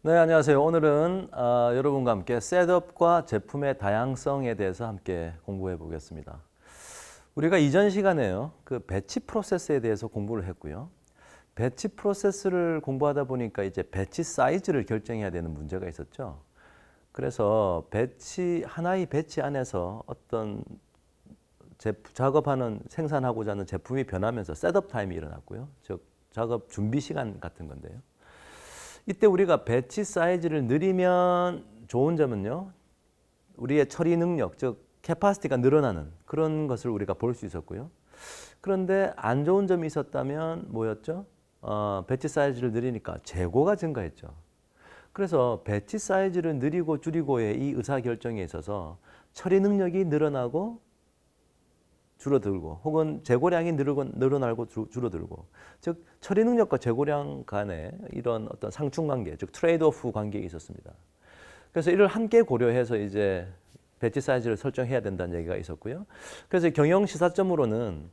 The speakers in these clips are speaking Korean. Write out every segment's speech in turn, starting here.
네, 안녕하세요. 오늘은 여러분과 함께 셋업과 제품의 다양성에 대해서 함께 공부해 보겠습니다. 우리가 이전 시간에요, 그 배치 프로세스에 대해서 공부를 했고요. 배치 프로세스를 공부하다 보니까 이제 배치 사이즈를 결정해야 되는 문제가 있었죠. 그래서 하나의 배치 안에서 어떤 작업하는 생산하고자 하는 제품이 변하면서 셋업 타임이 일어났고요. 즉 작업 준비 시간 같은 건데요. 이때 우리가 배치 사이즈를 늘리면 좋은 점은요, 우리의 처리 능력, 즉 캐파시티가 늘어나는 그런 것을 우리가 볼 수 있었고요. 그런데 안 좋은 점이 있었다면 뭐였죠? 배치 사이즈를 늘리니까 재고가 증가했죠. 그래서 배치 사이즈를 늘리고 줄이고의 이 의사결정에 있어서 처리 능력이 늘어나고 줄어들고, 혹은 재고량이 늘어나고 줄어들고, 즉 처리 능력과 재고량 간의 이런 어떤 상충관계, 즉 트레이드오프 관계가 있었습니다. 그래서 이를 함께 고려해서 이제 배치 사이즈를 설정해야 된다는 얘기가 있었고요. 그래서 경영 시사점으로는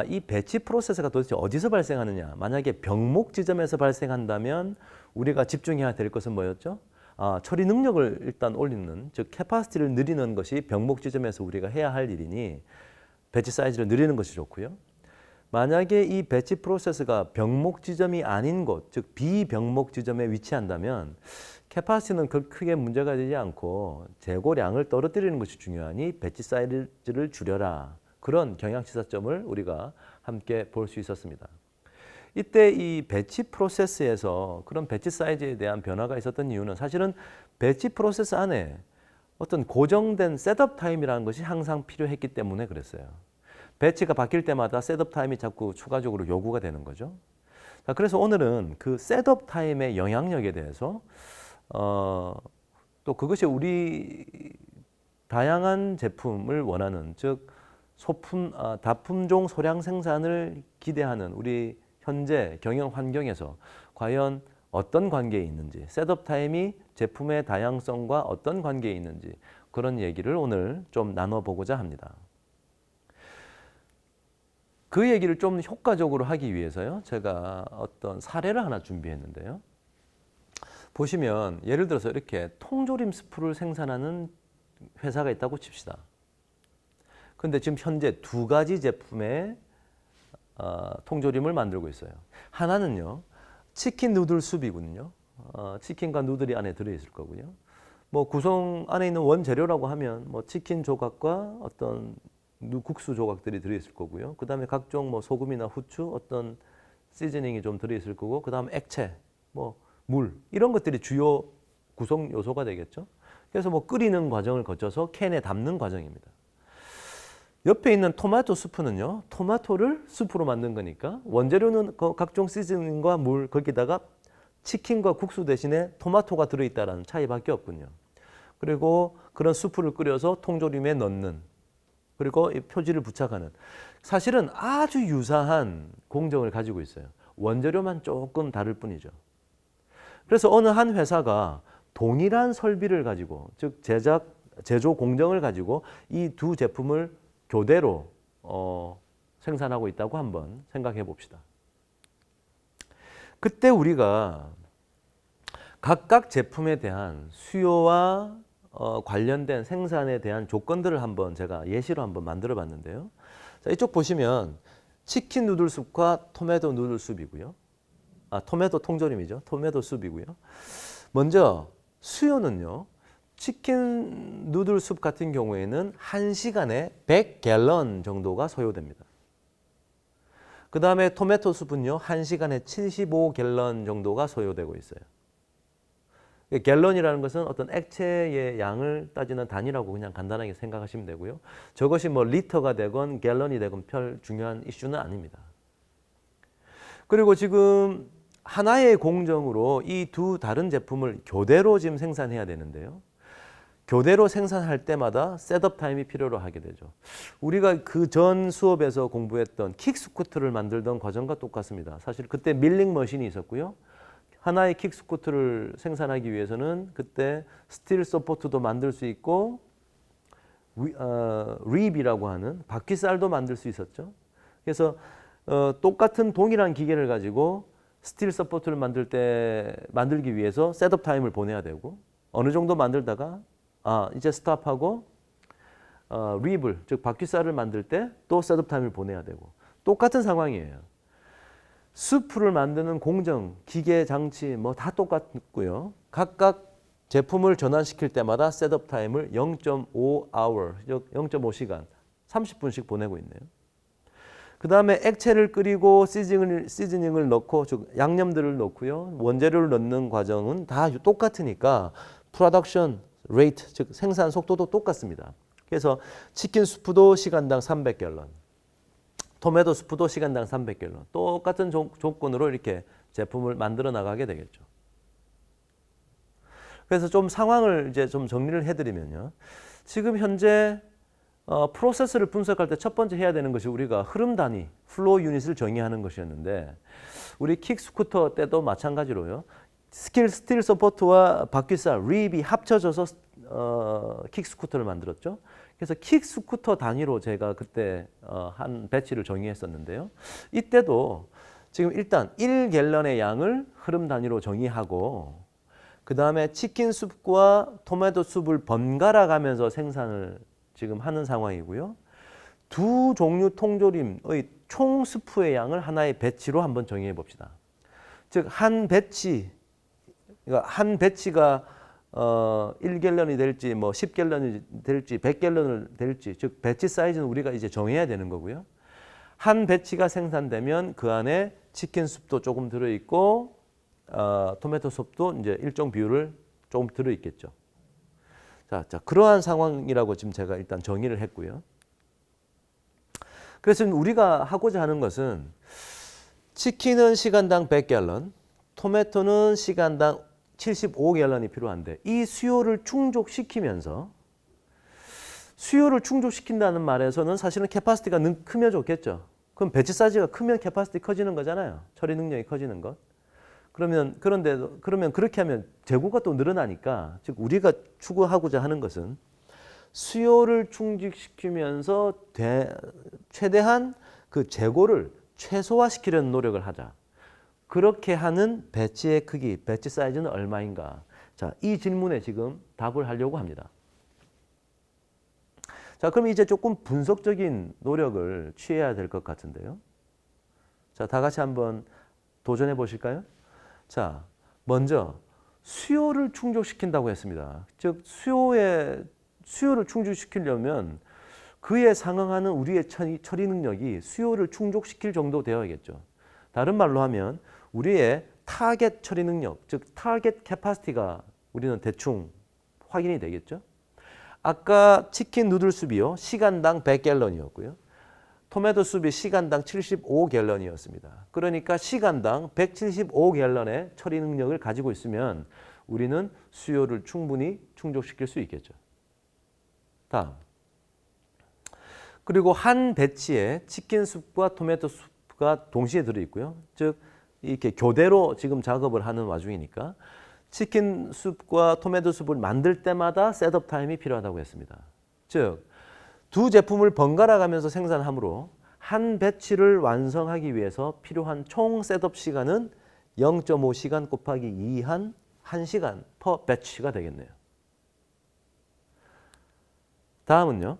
이 배치 프로세스가 도대체 어디서 발생하느냐. 만약에 병목 지점에서 발생한다면 우리가 집중해야 될 것은 뭐였죠? 처리 능력을 일단 올리는, 즉 캐파시티를 늘리는 것이 병목 지점에서 우리가 해야 할 일이니 배치 사이즈를 늘리는 것이 좋고요. 만약에 이 배치 프로세스가 병목 지점이 아닌 곳, 즉 비병목 지점에 위치한다면 캐파시티는 크게 문제가 되지 않고 재고량을 떨어뜨리는 것이 중요하니 배치 사이즈를 줄여라. 그런 경영 시사점을 우리가 함께 볼 수 있었습니다. 이때 이 배치 프로세스에서 그런 배치 사이즈에 대한 변화가 있었던 이유는 사실은 배치 프로세스 안에 어떤 고정된 셋업 타임이라는 것이 항상 필요했기 때문에 그랬어요. 배치가 바뀔 때마다 셋업 타임이 자꾸 추가적으로 요구가 되는 거죠. 자, 그래서 오늘은 그 셋업 타임의 영향력에 대해서 또 그것이 우리 다양한 제품을 원하는, 즉 다품종 소량 생산을 기대하는 우리 현재 경영 환경에서 과연 어떤 관계에 있는지, 셋업 타임이 제품의 다양성과 어떤 관계에 있는지 그런 얘기를 오늘 좀 나눠보고자 합니다. 그 얘기를 좀 효과적으로 하기 위해서요, 제가 어떤 사례를 하나 준비했는데요. 보시면 예를 들어서 이렇게 통조림 스프를 생산하는 회사가 있다고 칩시다. 그런데 지금 현재 두 가지 제품의 통조림을 만들고 있어요. 하나는요, 치킨 누들 수비군요. 치킨과 누들이 안에 들어있을 거고요. 뭐 구성 안에 있는 원재료라고 하면 뭐 치킨 조각과 어떤 국수 조각들이 들어있을 거고요. 그 다음에 각종 뭐 소금이나 후추, 어떤 시즈닝이 좀 들어있을 거고, 그 다음 액체, 뭐 물, 이런 것들이 주요 구성 요소가 되겠죠. 그래서 뭐 끓이는 과정을 거쳐서 캔에 담는 과정입니다. 옆에 있는 토마토 수프는요, 토마토를 수프로 만든 거니까 원재료는 각종 시즈닝과 물, 거기다가 치킨과 국수 대신에 토마토가 들어있다는 차이밖에 없군요. 그리고 그런 수프를 끓여서 통조림에 넣는, 그리고 이 표지를 부착하는, 사실은 아주 유사한 공정을 가지고 있어요. 원재료만 조금 다를 뿐이죠. 그래서 어느 한 회사가 동일한 설비를 가지고, 즉 제조 공정을 가지고 이 두 제품을 교대로 생산하고 있다고 한번 생각해 봅시다. 그때 우리가 각각 제품에 대한 수요와 관련된 생산에 대한 조건들을 한번 제가 예시로 한번 만들어 봤는데요. 자, 이쪽 보시면 치킨 누들숲과 토마토 누들숲이고요. 토마토 통조림이죠. 토마토 숲이고요. 먼저 수요는요, 치킨 누들숲 같은 경우에는 1시간에 100갤런 정도가 소요됩니다. 그 다음에 토마토 숲은요, 1시간에 75갤런 정도가 소요되고 있어요. 갤런이라는 것은 어떤 액체의 양을 따지는 단위라고 그냥 간단하게 생각하시면 되고요. 저것이 뭐 리터가 되건 갤런이 되건 별 중요한 이슈는 아닙니다. 그리고 지금 하나의 공정으로 이 두 다른 제품을 교대로 지금 생산해야 되는데요. 교대로 생산할 때마다 셋업 타임이 필요로 하게 되죠. 우리가 그 전 수업에서 공부했던 킥스쿠터를 만들던 과정과 똑같습니다. 사실 그때 밀링 머신이 있었고요. 하나의 킥스쿠터를 생산하기 위해서는 그때 스틸 서포트도 만들 수 있고 립이라고 하는 바퀴살도 만들 수 있었죠. 그래서 똑같은 동일한 기계를 가지고 스틸 서포트를 만들기 위해서 셋업 타임을 보내야 되고 어느 정도 만들다가 이제 스탑하고 립을 즉 바퀴살을 만들 때 또 셋업 타임을 보내야 되고 똑같은 상황이에요. 수프를 만드는 공정, 기계, 장치 뭐 다 똑같고요. 각각 제품을 전환시킬 때마다 셋업 타임을 0.5hour, 즉 0.5시간, 30분씩 보내고 있네요. 그 다음에 액체를 끓이고 시즈닝을 넣고 즉 양념들을 넣고요. 원재료를 넣는 과정은 다 똑같으니까 프로덕션 레이트, 즉 생산 속도도 똑같습니다. 그래서 치킨 수프도 시간당 300갤런, 토마토 수프도 시간당 300갤런 똑같은 조건으로 이렇게 제품을 만들어 나가게 되겠죠. 그래서 좀 상황을 이제 좀 정리를 해드리면요. 지금 현재 프로세스를 분석할 때 첫 번째 해야 되는 것이 우리가 흐름 단위, 플로우 유닛을 정의하는 것이었는데 우리 킥 스쿠터 때도 마찬가지로요. 스틸 서포트와 바퀴살, 립이 합쳐져서 킥 스쿠터를 만들었죠. 그래서 킥 스쿠터 단위로 제가 그때 한 배치를 정의했었는데요. 이때도 지금 일단 1갤런의 양을 흐름 단위로 정의하고 그 다음에 치킨 숲과 토마토 숲을 번갈아 가면서 생산을 지금 하는 상황이고요. 두 종류 통조림의 총 스프의 양을 하나의 배치로 한번 정의해 봅시다. 즉 한 배치가 1갤런이 될지 뭐 10갤런이 될지 100갤런을 될지 즉 배치 사이즈는 우리가 이제 정해야 되는 거고요. 한 배치가 생산되면 그 안에 치킨 숲도 조금 들어 있고 토마토 숲도 이제 일정 비율을 조금 들어 있겠죠. 자, 그러한 상황이라고 지금 제가 일단 정의를 했고요. 그래서 우리가 하고자 하는 것은 치킨은 시간당 100갤런, 토마토는 시간당 75갤런이 필요한데 이 수요를 충족시키면서 수요를 충족시킨다는 말에서는 사실은 캐파시티가 크면 좋겠죠. 그럼 배치 사이즈가 크면 캐파시티 커지는 거잖아요. 처리 능력이 커지는 것. 그러면 그렇게 하면 재고가 또 늘어나니까 즉 우리가 추구하고자 하는 것은 수요를 충족시키면서 최대한 그 재고를 최소화시키려는 노력을 하자. 그렇게 하는 배치의 크기, 배치 사이즈는 얼마인가? 자, 이 질문에 지금 답을 하려고 합니다. 자, 그럼 이제 조금 분석적인 노력을 취해야 될 것 같은데요. 자, 다 같이 한번 도전해 보실까요? 자, 먼저 수요를 충족시킨다고 했습니다. 즉 수요를 충족시키려면 그에 상응하는 우리의 처리 능력이 수요를 충족시킬 정도 되어야겠죠. 다른 말로 하면 우리의 타겟 처리 능력, 즉 타겟 캐파시티가 우리는 대충 확인이 되겠죠. 아까 치킨 누들 수비요. 시간당 100갤런이었고요. 토마토 수비 시간당 75갤런이었습니다. 그러니까 시간당 175갤런의 처리 능력을 가지고 있으면 우리는 수요를 충분히 충족시킬 수 있겠죠. 다음. 그리고 한 배치에 치킨 숲과 토마토 숲가 동시에 들어있고요. 즉 이렇게 교대로 지금 작업을 하는 와중이니까 치킨 숲과 토마토 숲을 만들 때마다 셋업 타임이 필요하다고 했습니다. 즉 두 제품을 번갈아 가면서 생산하므로 한 배치를 완성하기 위해서 필요한 총 셋업 시간은 0.5시간 곱하기 2한 1시간 per 배치가 되겠네요. 다음은요.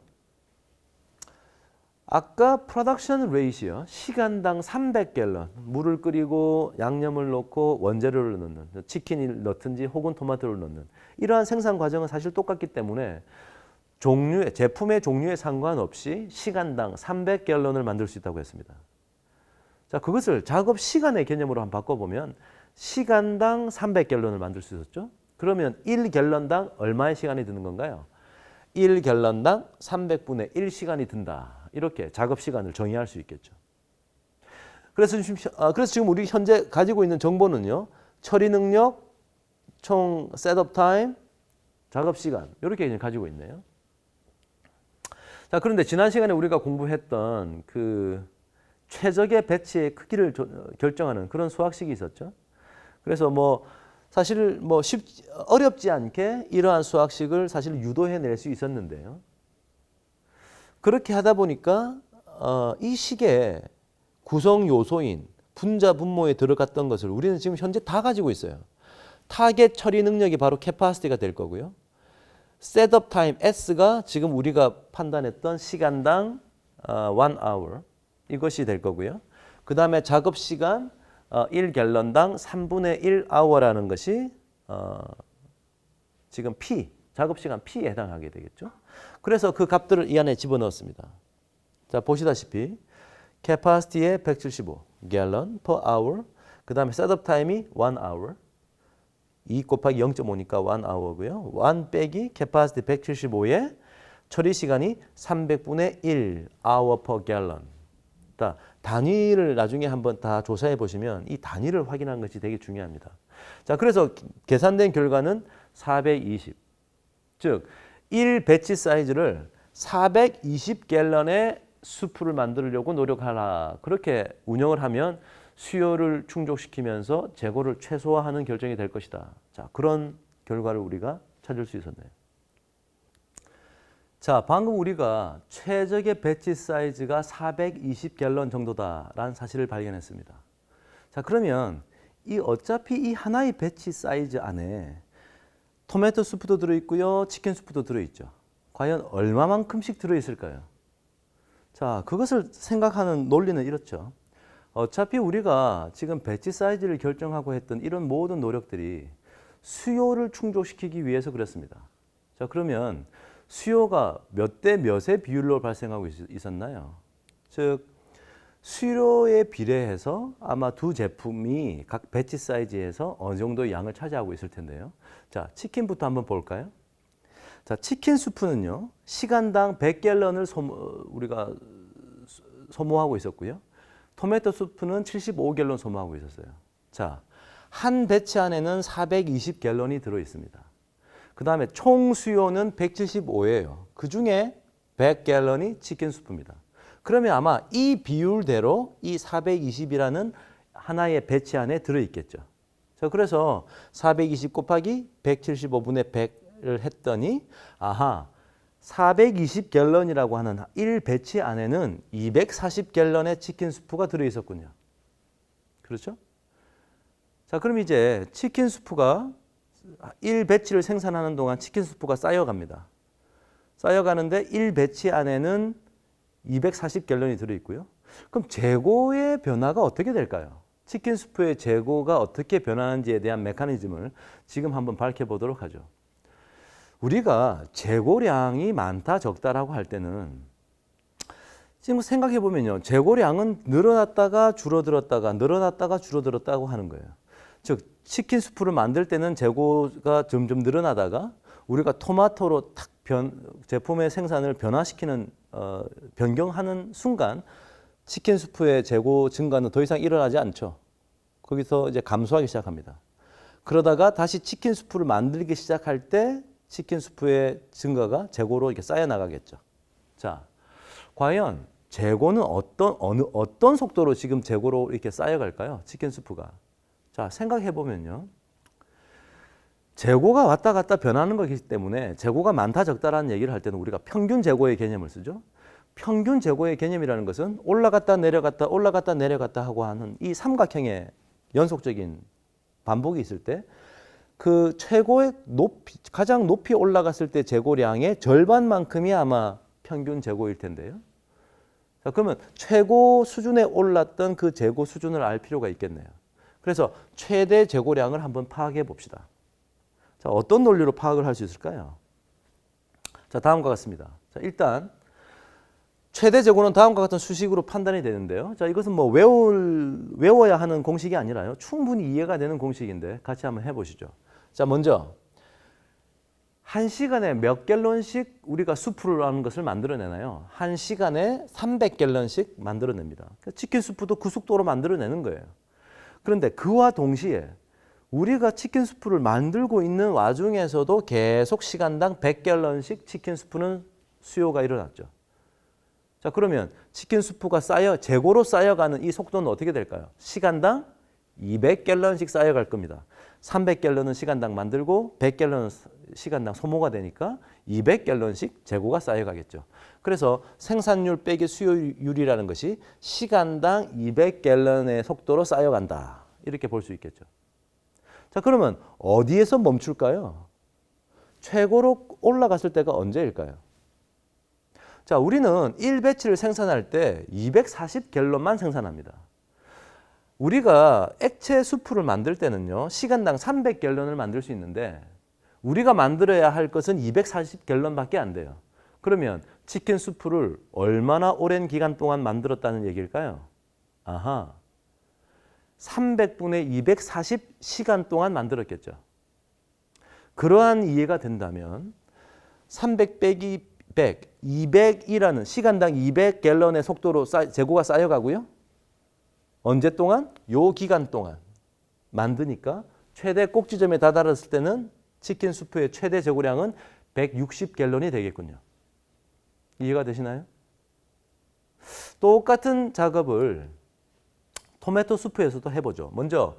아까 프로덕션 레이시요. 시간당 300갤런 물을 끓이고 양념을 넣고 원재료를 넣는 치킨을 넣든지 혹은 토마토를 넣는 이러한 생산 과정은 사실 똑같기 때문에 제품의 종류에 상관없이 시간당 300갤런을 만들 수 있다고 했습니다. 자, 그것을 작업 시간의 개념으로 한번 바꿔보면 시간당 300갤런을 만들 수 있었죠. 그러면 1갤런당 얼마의 시간이 드는 건가요? 1갤런당 300분의 1시간이 든다. 이렇게 작업 시간을 정의할 수 있겠죠. 그래서 지금 우리 현재 가지고 있는 정보는요. 처리 능력, 총 셋업 타임, 작업 시간 이렇게 가지고 있네요. 자, 그런데 지난 시간에 우리가 공부했던 그 최적의 배치의 크기를 결정하는 그런 수학식이 있었죠. 그래서 사실 어렵지 않게 이러한 수학식을 사실 유도해낼 수 있었는데요. 그렇게 하다 보니까 이 식의 구성 요소인 분자 분모에 들어갔던 것을 우리는 지금 현재 다 가지고 있어요. 타겟 처리 능력이 바로 캐파시티가 될 거고요. 셋업 타임 S가 지금 우리가 판단했던 시간당 1hour 이것이 될 거고요. 그 다음에 작업 시간 1갤런당 3분의 1hour라는 것이 지금 P, 작업 시간 P에 해당하게 되겠죠. 그래서 그 값들을 이 안에 집어넣었습니다. 자, 보시다시피 캐파시티의 175 갤런 per hour, 그 다음에 셋업 타임이 1hour, 2 곱하기 0.5니까 1hour고요. 1 빼기 캐파시티 175에 처리 시간이 300분의 1 hour per gallon. 단위를 나중에 한번 다 조사해 보시면 이 단위를 확인하는 것이 되게 중요합니다. 자, 그래서 계산된 결과는 420. 즉, 1 배치 사이즈를 420갤런의 수프를 만들려고 노력하라. 그렇게 운영을 하면 수요를 충족시키면서 재고를 최소화하는 결정이 될 것이다. 자, 그런 결과를 우리가 찾을 수 있었네요. 자, 방금 우리가 최적의 배치 사이즈가 420갤런 정도다라는 사실을 발견했습니다. 자, 그러면 어차피 이 하나의 배치 사이즈 안에 토마토 수프도 들어있고요, 치킨 수프도 들어있죠. 과연 얼마만큼씩 들어있을까요? 자, 그것을 생각하는 논리는 이렇죠. 어차피 우리가 지금 배치 사이즈를 결정하고 했던 이런 모든 노력들이 수요를 충족시키기 위해서 그랬습니다. 자, 그러면 수요가 몇 대 몇의 비율로 발생하고 있었나요? 즉, 수요에 비례해서 아마 두 제품이 각 배치 사이즈에서 어느 정도 양을 차지하고 있을 텐데요. 자, 치킨부터 한번 볼까요? 자, 치킨 수프는요, 시간당 100갤런을 우리가 소모하고 있었고요. 토마토 수프는 75갤런 소모하고 있었어요. 자, 한 배치 안에는 420갤런이 들어 있습니다. 그 다음에 총 수요는 175예요. 그 중에 100갤런이 치킨 수프입니다. 그러면 아마 이 비율대로 이 420이라는 하나의 배치 안에 들어있겠죠. 자, 그래서 420 곱하기 175분의 100을 했더니 아하, 420갤런이라고 하는 1배치 안에는 240갤런의 치킨 수프가 들어있었군요. 그렇죠? 자, 그럼 이제 치킨 수프가 1배치를 생산하는 동안 치킨 수프가 쌓여갑니다. 쌓여가는데 1배치 안에는 240갤런이 들어있고요. 그럼 재고의 변화가 어떻게 될까요? 치킨 수프의 재고가 어떻게 변하는지에 대한 메커니즘을 지금 한번 밝혀보도록 하죠. 우리가 재고량이 많다 적다라고 할 때는 지금 생각해 보면요, 재고량은 늘어났다가 줄어들었다가 늘어났다가 줄어들었다고 하는 거예요. 즉, 치킨 수프를 만들 때는 재고가 점점 늘어나다가 우리가 토마토로 탁 제품의 생산을 변화시키는 변경하는 순간 치킨 수프의 재고 증가는 더 이상 일어나지 않죠. 거기서 이제 감소하기 시작합니다. 그러다가 다시 치킨 수프를 만들기 시작할 때 치킨 수프의 증가가 재고로 이렇게 쌓여 나가겠죠. 자, 과연 재고는 어떤 속도로 지금 재고로 이렇게 쌓여갈까요? 치킨 수프가. 자, 생각해 보면요, 재고가 왔다 갔다 변하는 거기 때문에 재고가 많다 적다라는 얘기를 할 때는 우리가 평균 재고의 개념을 쓰죠. 평균 재고의 개념이라는 것은 올라갔다 내려갔다 올라갔다 내려갔다 하고 하는 이 삼각형의 연속적인 반복이 있을 때 그 최고의 가장 높이 올라갔을 때 재고량의 절반만큼이 아마 평균 재고일 텐데요. 자, 그러면 최고 수준에 올랐던 그 재고 수준을 알 필요가 있겠네요. 그래서 최대 재고량을 한번 파악해 봅시다. 자, 어떤 논리로 파악을 할 수 있을까요? 자, 다음과 같습니다. 자, 일단 최대 재고는 다음과 같은 수식으로 판단이 되는데요. 자, 이것은 뭐 외워야 하는 공식이 아니라요, 충분히 이해가 되는 공식인데 같이 한번 해보시죠. 자, 먼저 한 시간에 몇 갤런씩 우리가 수프를 하는 것을 만들어내나요? 한 시간에 300갤런씩 만들어냅니다. 치킨 수프도 그 속도로 만들어내는 거예요. 그런데 그와 동시에 우리가 치킨 수프를 만들고 있는 와중에서도 계속 시간당 100갤런씩 치킨 수프는 수요가 일어났죠. 자, 그러면 치킨 수프가 재고로 쌓여가는 이 속도는 어떻게 될까요? 시간당 200갤런씩 쌓여갈 겁니다. 300갤런은 시간당 만들고 100갤런은 시간당 소모가 되니까 200갤런씩 재고가 쌓여가겠죠. 그래서 생산율 빼기 수요율이라는 것이 시간당 200갤런의 속도로 쌓여간다. 이렇게 볼 수 있겠죠. 자, 그러면 어디에서 멈출까요? 최고로 올라갔을 때가 언제일까요? 자, 우리는 1배치를 생산할 때 240갤런만 생산합니다. 우리가 액체 수프를 만들 때는요, 시간당 300갤런을 만들 수 있는데 우리가 만들어야 할 것은 240갤런밖에 안 돼요. 그러면 치킨 수프를 얼마나 오랜 기간 동안 만들었다는 얘기일까요? 아하, 300분의 240시간 동안 만들었겠죠. 그러한 이해가 된다면 300 빼기 100, 200이라는 시간당 200갤런의 속도로 재고가 쌓여가고요. 언제 동안? 요 기간 동안 만드니까 최대 꼭지점에 다다랐을 때는 치킨 수프의 최대 재고량은 160갤런이 되겠군요. 이해가 되시나요? 똑같은 작업을 토마토 수프에서도 해보죠. 먼저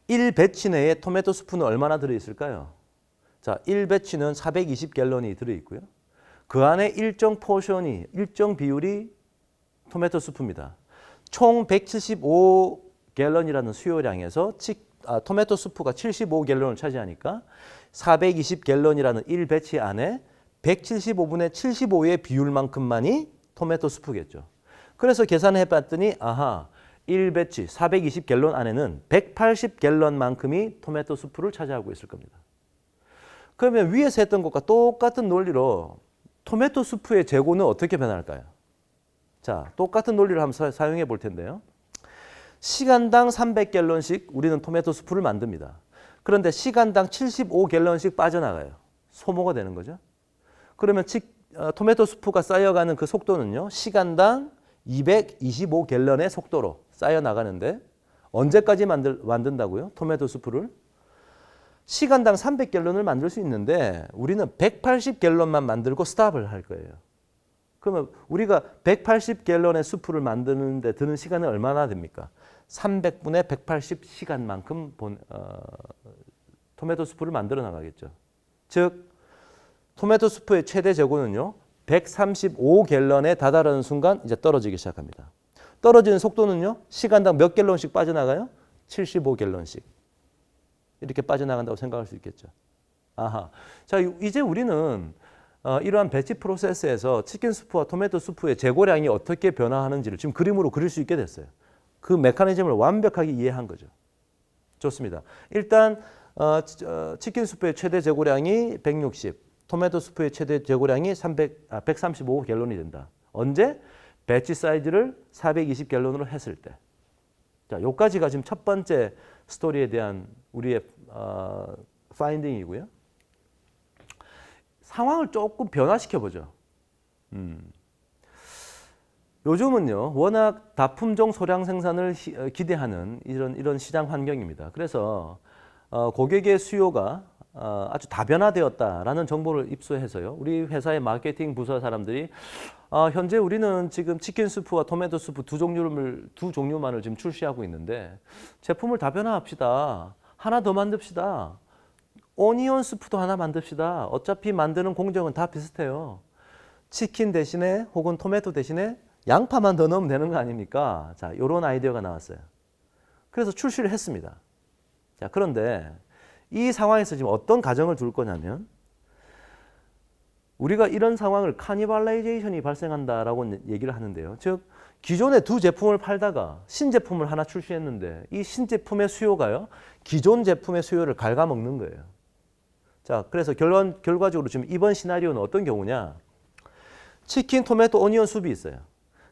1배치 내에 토마토 수프는 얼마나 들어있을까요? 자, 1배치는 420갤런이 들어있고요. 그 안에 일정 포션이, 일정 비율이 토마토 수프입니다. 총 175갤런이라는 수요량에서 토마토 수프가 75갤런을 차지하니까 420갤런이라는 1배치 안에 175분의 75의 비율만큼만이 토마토 수프겠죠. 그래서 계산해 봤더니 아하, 1배치 420갤런 안에는 180갤런만큼이 토마토 수프를 차지하고 있을 겁니다. 그러면 위에서 했던 것과 똑같은 논리로 토마토 수프의 재고는 어떻게 변할까요? 자, 똑같은 논리를 한번 사용해 볼 텐데요. 시간당 300갤런씩 우리는 토마토 수프를 만듭니다. 그런데 시간당 75갤런씩 빠져나가요. 소모가 되는 거죠. 그러면 토마토 수프가 쌓여가는 그 속도는요, 시간당 225갤런의 속도로 쌓여 나가는데 언제까지 만든다고요? 토마토 수프를? 시간당 300갤런을 만들 수 있는데 우리는 180갤런만 만들고 스탑을 할 거예요. 그러면 우리가 180갤런의 수프를 만드는데 드는 시간은 얼마나 됩니까? 300분의 180시간만큼 토마토 수프를 만들어 나가겠죠. 즉 토마토 수프의 최대 재고는요, 135갤런에 다다르는 순간 이제 떨어지기 시작합니다. 떨어지는 속도는요, 시간당 몇 갤런씩 빠져나가요? 75갤런씩. 이렇게 빠져나간다고 생각할 수 있겠죠. 아하. 자, 이제 우리는 이러한 배치 프로세스에서 치킨 수프와 토마토 수프의 재고량이 어떻게 변화하는지를 지금 그림으로 그릴 수 있게 됐어요. 그 메커니즘을 완벽하게 이해한 거죠. 좋습니다. 일단 치킨 수프의 최대 재고량이 160, 토마토 수프의 최대 재고량이 135갤런이 된다. 언제? 배치 사이즈를 420갤런으로 했을 때. 자, 요까지가 지금 첫 번째 스토리에 대한 우리의 파인딩이고요. 상황을 조금 변화시켜 보죠. 요즘은요, 워낙 다품종 소량 생산을 기대하는 이런 시장 환경입니다. 그래서 고객의 수요가 아주 다변화되었다라는 정보를 입수해서요, 우리 회사의 마케팅 부서 사람들이 현재 우리는 지금 치킨 수프와 토마토 수프 두 종류만을 지금 출시하고 있는데 제품을 다변화합시다. 하나 더 만듭시다. 오니언 수프도 하나 만듭시다. 어차피 만드는 공정은 다 비슷해요. 치킨 대신에 혹은 토마토 대신에 양파만 더 넣으면 되는 거 아닙니까? 자, 이런 아이디어가 나왔어요. 그래서 출시를 했습니다. 자, 그런데 이 상황에서 지금 어떤 가정을 둘 거냐면 우리가 이런 상황을 카니발라이제이션이 발생한다라고 얘기를 하는데요. 즉 기존의 두 제품을 팔다가 신제품을 하나 출시했는데 이 신제품의 수요가요, 기존 제품의 수요를 갉아먹는 거예요. 자, 그래서 결과적으로 지금 이번 시나리오는 어떤 경우냐? 치킨, 토마토, 오니언 수프이 있어요.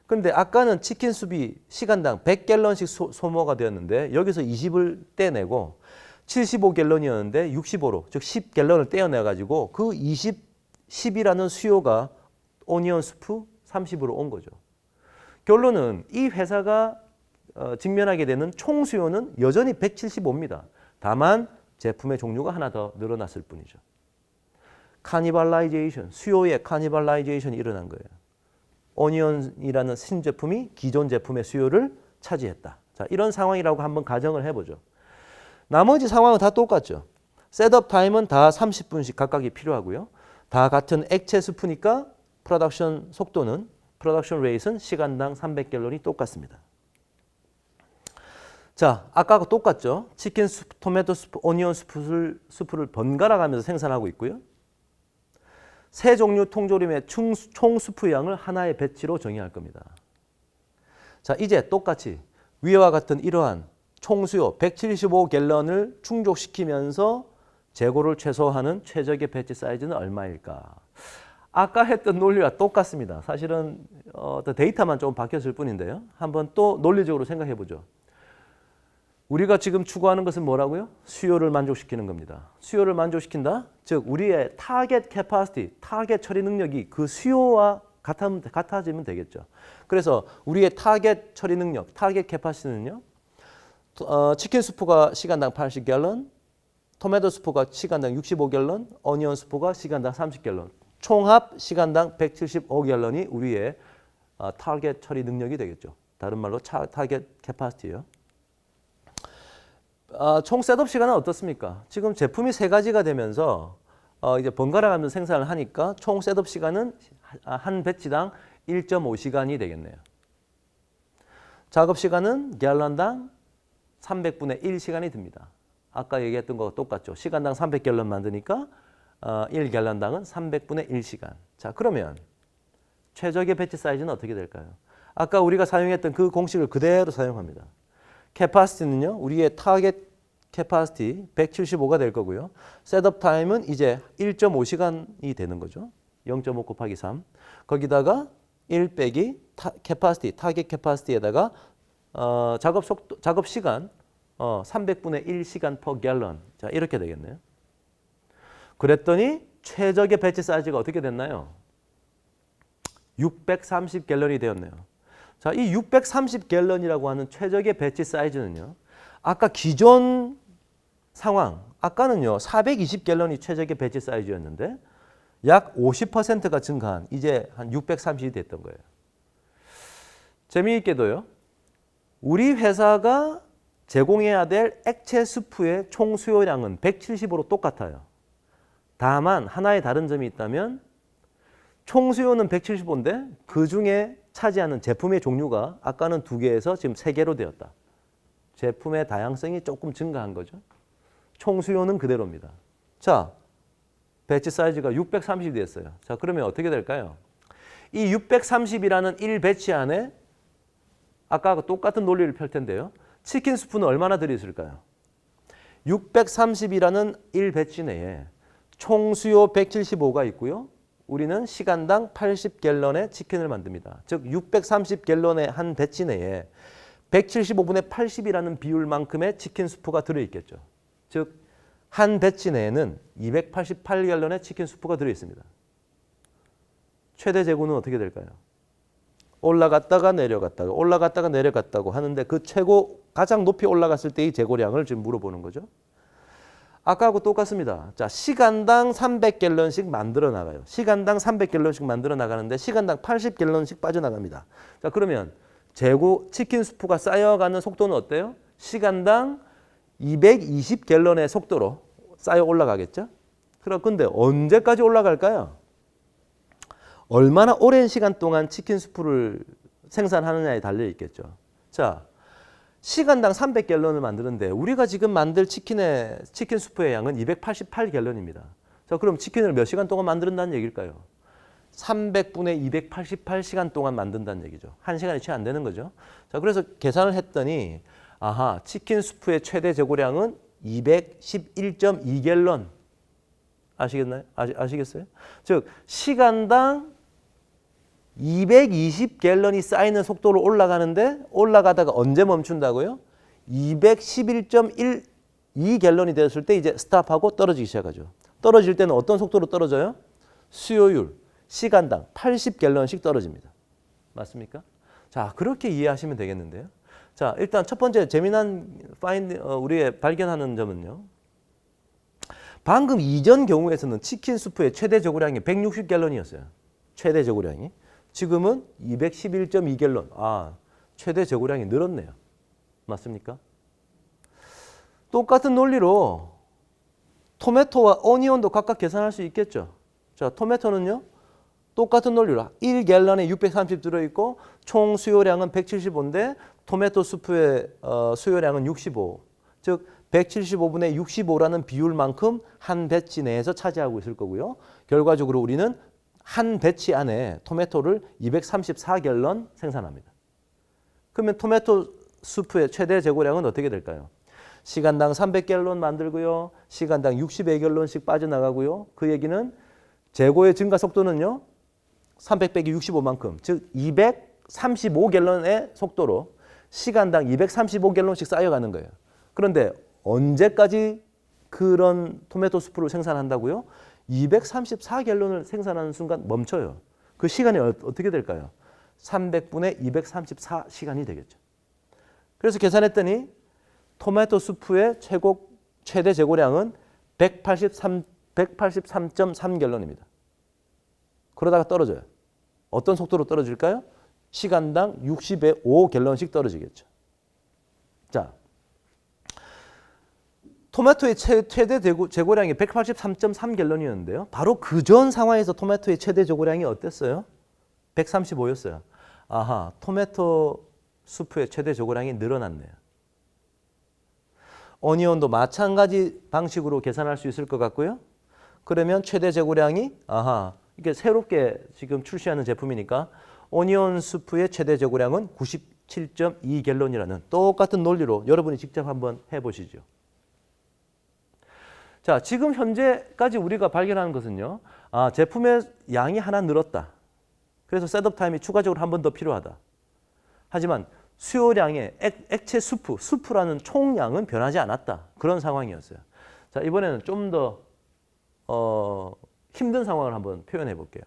근데 아까는 치킨 수프이 시간당 100갤런씩 소모가 되었는데 여기서 20을 떼내고 75갤런이었는데 65로, 즉 10갤런을 떼어내가지고 그 10이라는 수요가 오니언 수프 30으로 온 거죠. 결론은 이 회사가 직면하게 되는 총 수요는 여전히 175입니다. 다만 제품의 종류가 하나 더 늘어났을 뿐이죠. 카니발라이제이션, 수요의 카니발라이제이션이 일어난 거예요. 오니언이라는 신제품이 기존 제품의 수요를 차지했다. 자, 이런 상황이라고 한번 가정을 해보죠. 나머지 상황은 다 똑같죠. 셋업 타임은 다 30분씩 각각이 필요하고요. 다 같은 액체 스프니까 프로덕션 속도는 프로덕션 레이트는 시간당 300갤런이 똑같습니다. 자, 아까하고 똑같죠? 치킨 수프, 토마토 수프, 오니언 수프를 번갈아 가면서 생산하고 있고요. 세 종류 통조림의 총 수프 양을 하나의 배치로 정의할 겁니다. 자, 이제 똑같이 위와 같은 이러한 총 수요 175갤런을 충족시키면서 재고를 최소화하는 최적의 배치 사이즈는 얼마일까? 아까 했던 논리와 똑같습니다. 사실은 데이터만 좀 바뀌었을 뿐인데요. 한번 또 논리적으로 생각해 보죠. 우리가 지금 추구하는 것은 뭐라고요? 수요를 만족시키는 겁니다. 수요를 만족시킨다? 즉 우리의 타겟 캐파시티, 타겟 처리 능력이 그 수요와 같아지면 되겠죠. 그래서 우리의 타겟 처리 능력, 타겟 캐파시티는요. 치킨 수프가 시간당 80갤런, 토마토 수프가 시간당 65갤런, 어니언 수프가 시간당 30갤런. 총합 시간당 175갤런이 우리의 타겟 처리 능력이 되겠죠. 다른 말로 타겟 캐파시티예요. 총 셋업 시간은 어떻습니까? 지금 제품이 세 가지가 되면서 이제 번갈아 가면서 생산을 하니까 총 셋업 시간은 한 배치당 1.5시간이 되겠네요. 작업 시간은 갤런당 300분의 1시간이 듭니다. 아까 얘기했던 거와 똑같죠. 시간당 300갤런 만드니까 1갤런당은 300분의 1시간. 자, 그러면 최적의 배치 사이즈는 어떻게 될까요? 아까 우리가 사용했던 그 공식을 그대로 사용합니다. 캐파시티는요. 우리의 타겟 캐파시티 175가 될 거고요. 셋업 타임은 이제 1.5시간이 되는 거죠. 0.5 곱하기 3. 거기다가 1 빼기 캐파시티, 타겟 캐파시티에다가 작업 시간 300분의 1시간 per 갤런. 자, 이렇게 되겠네요. 그랬더니 최적의 배치 사이즈가 어떻게 됐나요? 630갤런이 되었네요. 자, 이 630갤런이라고 하는 최적의 배치 사이즈는요. 아까 기존 상황, 아까는요. 420갤런이 최적의 배치 사이즈였는데 약 50%가 증가한 이제 한 630이 됐던 거예요. 재미있게도요. 우리 회사가 제공해야 될 액체 스프의 총 수요량은 170으로 똑같아요. 다만 하나의 다른 점이 있다면 총 수요는 175인데 그중에 차지하는 제품의 종류가 아까는 2개에서 지금 3개로 되었다. 제품의 다양성이 조금 증가한 거죠. 총 수요는 그대로입니다. 자, 배치 사이즈가 630이 됐어요. 자, 그러면 어떻게 될까요? 이 630이라는 1배치 안에 아까와 똑같은 논리를 펼 텐데요. 치킨 스프는 얼마나 들어있을까요? 630이라는 1배치 내에 총 수요 175가 있고요. 우리는 시간당 80갤런의 치킨을 만듭니다. 즉 630갤런의 한 배치 내에 175분의 80이라는 비율만큼의 치킨 스프가 들어있겠죠. 즉 한 배치 내에는 288갤런의 치킨 스프가 들어있습니다. 최대 재고는 어떻게 될까요? 올라갔다가 내려갔다가 올라갔다가 내려갔다고 하는데 그 최고 가장 높이 올라갔을 때의 재고량을 지금 물어보는 거죠. 아까하고 똑같습니다. 자, 시간당 300갤런씩 만들어 나가요. 시간당 300갤런씩 만들어 나가는데 시간당 80갤런씩 빠져나갑니다. 자, 그러면 재고 치킨 스프가 쌓여가는 속도는 어때요? 시간당 220갤런의 속도로 쌓여 올라가겠죠? 그런데 언제까지 올라갈까요? 얼마나 오랜 시간 동안 치킨 스프를 생산하느냐에 달려 있겠죠. 자, 시간당 300갤런을 만드는데 우리가 지금 만들 치킨 스프의 양은 288갤런입니다. 자, 그럼 치킨을 몇 시간 동안 만든다는 얘기일까요? 300분의 288시간 동안 만든다는 얘기죠. 1시간이 채 안 되는 거죠. 자, 그래서 계산을 했더니 아하, 치킨 스프의 최대 재고량은 211.2갤런. 아시겠나요? 아시겠어요? 즉 시간당 220갤런이 쌓이는 속도로 올라가는데 올라가다가 언제 멈춘다고요? 211.12갤런이 되었을 때 이제 스탑하고 떨어지기 시작하죠. 떨어질 때는 어떤 속도로 떨어져요? 수요율, 시간당 80갤런씩 떨어집니다. 맞습니까? 자, 그렇게 이해하시면 되겠는데요. 자, 일단 첫 번째 재미난 우리의 발견하는 점은요. 방금 이전 경우에서는 치킨 스프의 최대 재고량이 160갤런이었어요. 최대 재고량이. 지금은 211.2갤런. 아, 최대 재고량이 늘었네요. 맞습니까? 똑같은 논리로 토마토와 오니온도 각각 계산할 수 있겠죠. 자, 토마토는요. 똑같은 논리로 1갤런에 630 들어있고 총 수요량은 175인데 토마토 수프의 수요량은 65. 즉 175분의 65라는 비율만큼 한 배치 내에서 차지하고 있을 거고요. 결과적으로 우리는 한 배치 안에 토마토를 234갤런 생산합니다. 그러면 토마토 수프의 최대 재고량은 어떻게 될까요? 시간당 300갤런 만들고요. 시간당 62갤런씩 빠져나가고요. 그 얘기는 재고의 증가 속도는요. 300 빼기 65만큼, 즉 235갤런의 속도로 시간당 235갤런씩 쌓여가는 거예요. 그런데 언제까지 그런 토마토 수프를 생산한다고요? 234갤런을 생산하는 순간 멈춰요. 그 시간이 어떻게 될까요? 300분의 234시간이 되겠죠. 그래서 계산했더니 토마토 수프의 최대 재고량은 183.3갤런입니다. 그러다가 떨어져요. 어떤 속도로 떨어질까요? 시간당 65갤런씩 떨어지겠죠. 자, 토마토의 최대 재고량이 183.3갤런이었는데요. 바로 그 전 상황에서 토마토의 최대 재고량이 어땠어요? 135였어요. 아하, 토마토 수프의 최대 재고량이 늘어났네요. 오니온도 마찬가지 방식으로 계산할 수 있을 것 같고요. 그러면 최대 재고량이 이게 새롭게 지금 출시하는 제품이니까 오니온 수프의 최대 재고량은 97.2갤런이라는 똑같은 논리로 여러분이 직접 한번 해보시죠. 자, 지금 현재까지 우리가 발견하는 것은요. 제품의 양이 하나 늘었다. 그래서 셋업 타임이 추가적으로 한 번 더 필요하다. 하지만 수요량의 액체 수프라는 총량은 변하지 않았다. 그런 상황이었어요. 자, 이번에는 좀 더 힘든 상황을 한번 표현해 볼게요.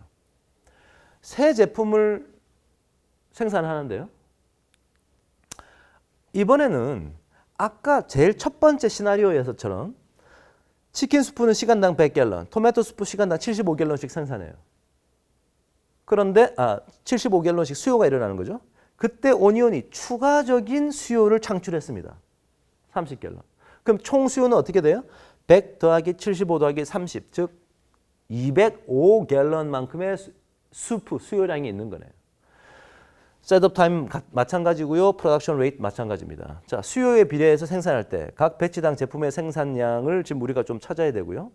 새 제품을 생산하는데요. 이번에는 아까 제일 첫 번째 시나리오에서처럼 치킨 수프는 시간당 100갤런, 토마토 수프 시간당 75갤런씩 생산해요. 그런데 75갤런씩 수요가 일어나는 거죠. 그때 오니온이 추가적인 수요를 창출했습니다. 30갤런. 그럼 총 수요는 어떻게 돼요? 100 더하기 75 더하기 30, 즉 205갤런만큼의 수프 수요량이 있는 거네요. 셋업 타임 마찬가지고요. 프로덕션 레이트 마찬가지입니다. 자, 수요에 비례해서 생산할 때 각 배치당 제품의 생산량을 지금 우리가 좀 찾아야 되고요.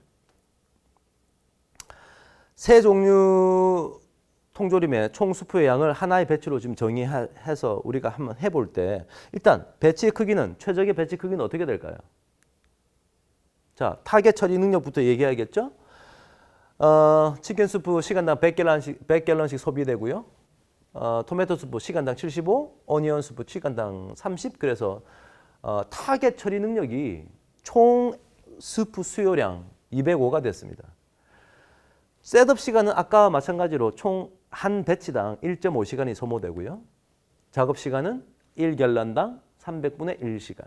세 종류 통조림의 총 수프의 양을 하나의 배치로 지금 정의해서 우리가 한번 해볼 때 일단 배치 크기는 최적의 배치 크기는 어떻게 될까요? 자, 타겟 처리 능력부터 얘기해야겠죠? 치킨 수프 시간당 100갤런씩 소비되고요. 토마토 수프 시간당 75, 오니언 수프 시간당 30. 그래서 타겟 처리 능력이 총 수프 수요량 205가 됐습니다. 셋업 시간은 아까와 마찬가지로 총 한 배치당 1.5시간이 소모되고요. 작업 시간은 1갤런당 300분의 1시간.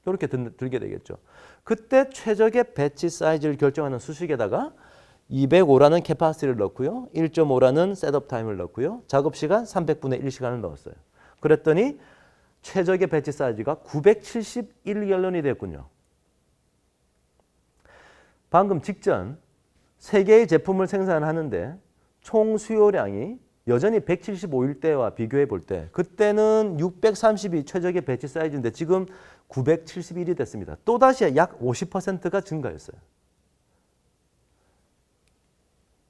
이렇게 들게 되겠죠. 그때 최적의 배치 사이즈를 결정하는 수식에다가 205라는 캐파시티를 넣고요. 1.5라는 셋업 타임을 넣고요. 작업 시간 300분의 1시간을 넣었어요. 그랬더니 최적의 배치 사이즈가 971갤런이 됐군요. 방금 직전 3개의 제품을 생산하는데 총 수요량이 여전히 175일 때와 비교해 볼 때 그때는 630이 최적의 배치 사이즈인데 지금 971이 됐습니다. 또다시 약 50%가 증가했어요.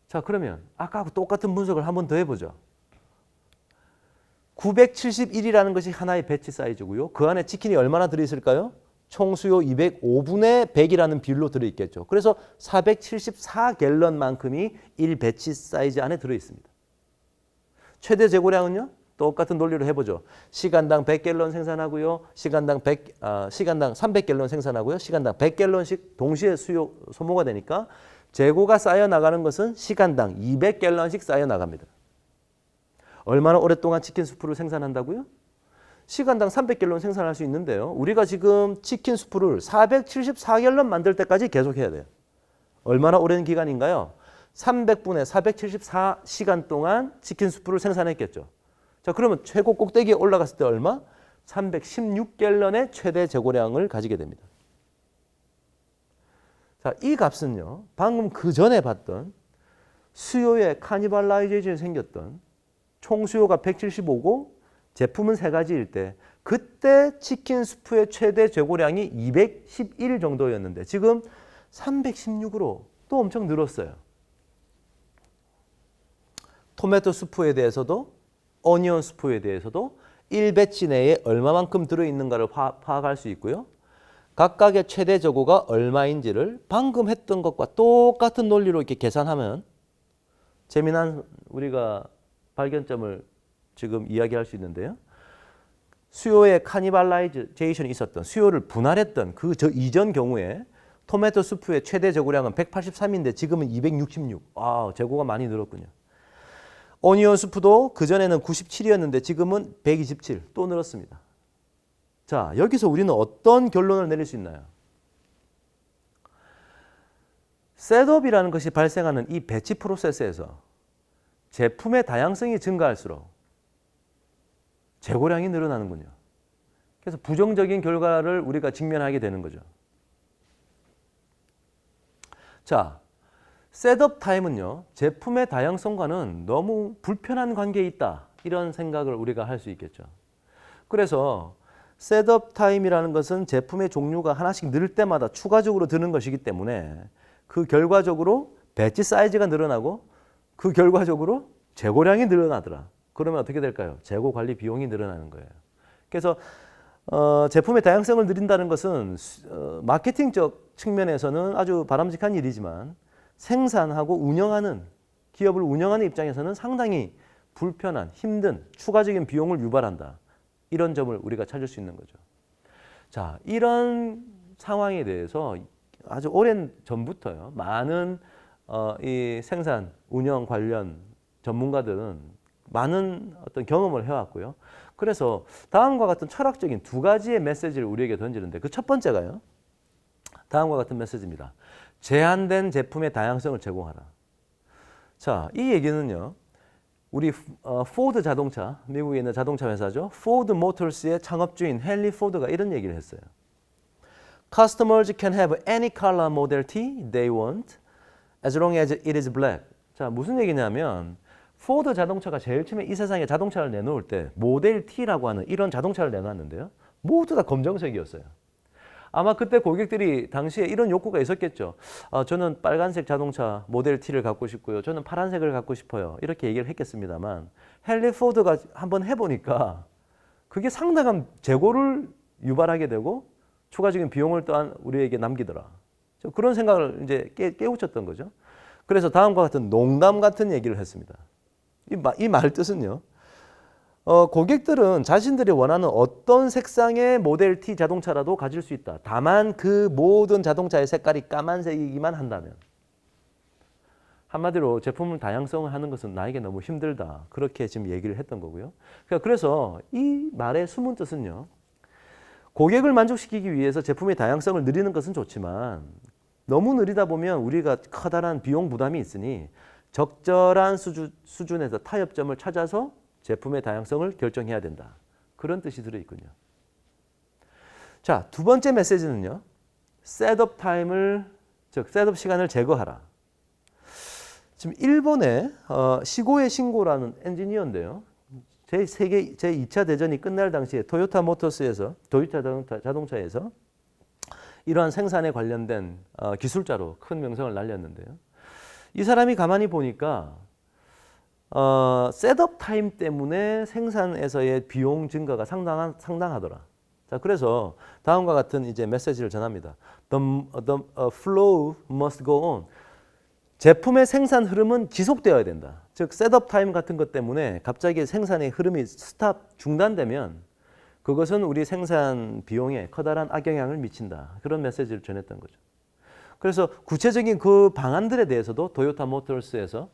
자, 그러면 아까하고 똑같은 분석을 한 번 더 해보죠. 971이라는 것이 하나의 배치 사이즈고요. 그 안에 치킨이 얼마나 들어있을까요? 총 수요 205분의 100이라는 비율로 들어있겠죠. 그래서 474갤런만큼이 1배치 사이즈 안에 들어있습니다. 최대 재고량은요? 똑같은 논리로 해보죠. 시간당 100갤런 생산하고요. 시간당 300갤런 생산하고요. 시간당 100갤런씩 동시에 소모가 되니까 재고가 쌓여 나가는 것은 시간당 200갤런씩 쌓여 나갑니다. 얼마나 오랫동안 치킨 수프를 생산한다고요? 시간당 300갤런 생산할 수 있는데요. 우리가 지금 치킨 수프를 474갤런 만들 때까지 계속해야 돼요. 얼마나 오랜 기간인가요? 300분의 474시간 동안 치킨 수프를 생산했겠죠. 자, 그러면 최고 꼭대기에 올라갔을 때 얼마? 316갤런의 최대 재고량을 가지게 됩니다. 자, 이 값은요, 방금 그 전에 봤던 수요의 카니발라이제이션이 생겼던 총 수요가 175고 제품은 세 가지일 때 그때 치킨 수프의 최대 재고량이 211 정도였는데 지금 316으로 또 엄청 늘었어요. 토마토 수프에 대해서도 어니언 수프에 대해서도 1배치 내에 얼마만큼 들어있는가를 파악할 수 있고요. 각각의 최대 재고가 얼마인지를 방금 했던 것과 똑같은 논리로 이렇게 계산하면 재미난 우리가 발견점을 지금 이야기할 수 있는데요. 수요의 카니발라이제이션이 있었던 수요를 분할했던 그 이전 경우에 토마토 수프의 최대 재고량은 183인데 지금은 266. 아, 재고가 많이 늘었군요. 오니언 수프도 그전에는 97이었는데 지금은 127. 또 늘었습니다. 자, 여기서 우리는 어떤 결론을 내릴 수 있나요? 셋업이라는 것이 발생하는 이 배치 프로세스에서 제품의 다양성이 증가할수록 재고량이 늘어나는군요. 그래서 부정적인 결과를 우리가 직면하게 되는 거죠. 자, 셋업 타임은요, 제품의 다양성과는 너무 불편한 관계에 있다. 이런 생각을 우리가 할 수 있겠죠. 그래서 셋업 타임이라는 것은 제품의 종류가 하나씩 늘 때마다 추가적으로 드는 것이기 때문에 그 결과적으로 배치 사이즈가 늘어나고 그 결과적으로 재고량이 늘어나더라. 그러면 어떻게 될까요? 재고 관리 비용이 늘어나는 거예요. 그래서 제품의 다양성을 늘린다는 것은 마케팅적 측면에서는 아주 바람직한 일이지만 생산하고 운영하는 기업을 운영하는 입장에서는 상당히 불편한, 힘든 추가적인 비용을 유발한다. 이런 점을 우리가 찾을 수 있는 거죠. 자, 이런 상황에 대해서 아주 오랜 전부터요. 많은 이 생산, 운영 관련 전문가들은 많은 어떤 경험을 해왔고요. 그래서 다음과 같은 철학적인 두 가지의 메시지를 우리에게 던지는데 그 첫 번째가요. 다음과 같은 메시지입니다. 제한된 제품의 다양성을 제공하라. 자, 이 얘기는요. 우리 포드 자동차, 미국에 있는 자동차 회사죠. 포드 모터스의 창업주인 헨리 포드가 이런 얘기를 했어요. Customers can have any color Model T they want as long as it is black. 자, 무슨 얘기냐면 포드 자동차가 제일 처음에 이 세상에 자동차를 내놓을 때 모델 T라고 하는 이런 자동차를 내놨는데요. 모두 다 검정색이었어요. 아마 그때 고객들이 당시에 이런 욕구가 있었겠죠. 저는 빨간색 자동차 모델 T를 갖고 싶고요. 저는 파란색을 갖고 싶어요. 이렇게 얘기를 했겠습니다만 헨리 포드가 한번 해보니까 그게 상당한 재고를 유발하게 되고 추가적인 비용을 또한 우리에게 남기더라. 그런 생각을 이제 깨우쳤던 거죠. 그래서 다음과 같은 농담 같은 얘기를 했습니다. 이 말 뜻은요. 고객들은 자신들이 원하는 어떤 색상의 모델 T 자동차라도 가질 수 있다. 다만 그 모든 자동차의 색깔이 까만색이기만 한다면. 한마디로 제품을 다양성을 하는 것은 나에게 너무 힘들다. 그렇게 지금 얘기를 했던 거고요. 그래서 이 말의 숨은 뜻은요. 고객을 만족시키기 위해서 제품의 다양성을 늘리는 것은 좋지만 너무 느리다 보면 우리가 커다란 비용 부담이 있으니 적절한 수준에서 타협점을 찾아서 제품의 다양성을 결정해야 된다. 그런 뜻이 들어있군요. 자, 두 번째 메시지는요. 셋업 타임을, 즉 셋업 시간을 제거하라. 지금 일본의 시고에 신고라는 엔지니어인데요. 제2차 대전이 끝날 당시에 토요타 모터스에서, 토요타 자동차에서 이러한 생산에 관련된 기술자로 큰 명성을 날렸는데요. 이 사람이 가만히 보니까 셋업 타임 때문에 생산에서의 비용 증가가 상당하더라. 자, 그래서 다음과 같은 이제 메시지를 전합니다. The flow must go on. 제품의 생산 흐름은 지속되어야 된다. 즉, 셋업 타임 같은 것 때문에 갑자기 생산의 흐름이 중단되면 그것은 우리 생산 비용에 커다란 악영향을 미친다. 그런 메시지를 전했던 거죠. 그래서 구체적인 그 방안들에 대해서도 토요타 모터스에서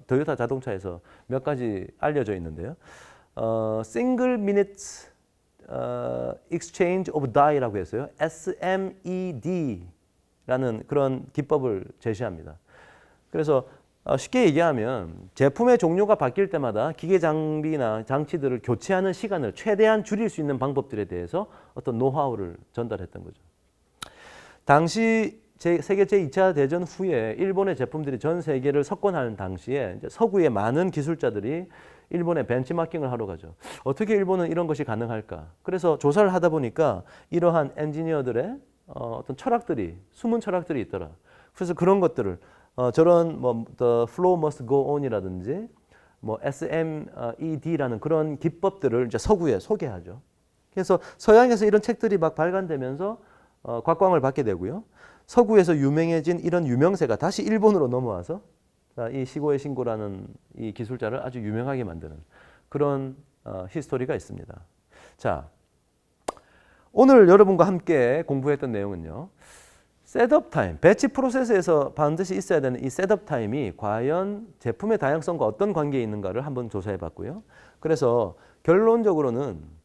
토요타 자동차에서 몇 가지 알려져 있는데요. Single Minute Exchange of Die라고 했어요. SMED라는 그런 기법을 제시합니다. 그래서 쉽게 얘기하면 제품의 종류가 바뀔 때마다 기계 장비나 장치들을 교체하는 시간을 최대한 줄일 수 있는 방법들에 대해서 어떤 노하우를 전달했던 거죠. 당시 세계 제2차 대전 후에 일본의 제품들이 전 세계를 석권하는 당시에 이제 서구의 많은 기술자들이 일본에 벤치마킹을 하러 가죠. 어떻게 일본은 이런 것이 가능할까? 그래서 조사를 하다 보니까 이러한 엔지니어들의 어떤 철학들이, 숨은 철학들이 있더라. 그래서 그런 것들을 저런 뭐 The Flow Must Go On이라든지 뭐 SMED라는 그런 기법들을 이제 서구에 소개하죠. 그래서 서양에서 이런 책들이 막 발간되면서 곽광을 받게 되고요. 서구에서 유명해진 이런 유명세가 다시 일본으로 넘어와서 이 시고의 신고라는 이 기술자를 아주 유명하게 만드는 그런 히스토리가 있습니다. 자, 오늘 여러분과 함께 공부했던 내용은요. 셋업 타임, 배치 프로세스에서 반드시 있어야 되는 이 셋업 타임이 과연 제품의 다양성과 어떤 관계에 있는가를 한번 조사해 봤고요. 그래서 결론적으로는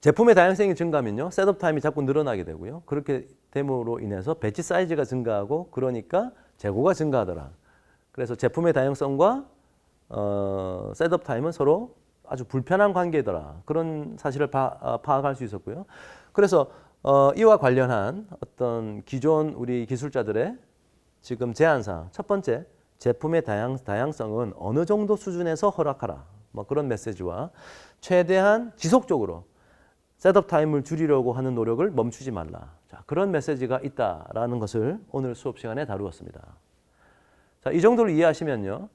제품의 다양성이 증가하면요. 셋업 타임이 자꾸 늘어나게 되고요. 그렇게 됨으로 인해서 배치 사이즈가 증가하고 그러니까 재고가 증가하더라. 그래서 제품의 다양성과 셋업 타임은 서로 아주 불편한 관계더라. 그런 사실을 파악할 수 있었고요. 그래서 이와 관련한 어떤 기존 우리 기술자들의 지금 제안사항 첫 번째, 제품의 다양성은 어느 정도 수준에서 허락하라. 뭐 그런 메시지와 최대한 지속적으로 셋업 타임을 줄이려고 하는 노력을 멈추지 말라. 자, 그런 메시지가 있다라는 것을 오늘 수업 시간에 다루었습니다. 자, 이 정도를 이해하시면요.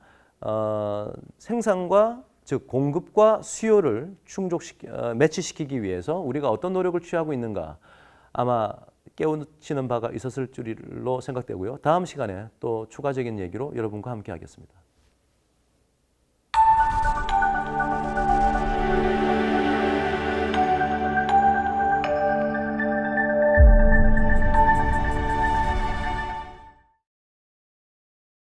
생산과 즉 공급과 수요를 매치시키기 위해서 우리가 어떤 노력을 취하고 있는가 아마 깨우치는 바가 있었을 줄로 생각되고요. 다음 시간에 또 추가적인 얘기로 여러분과 함께 하겠습니다.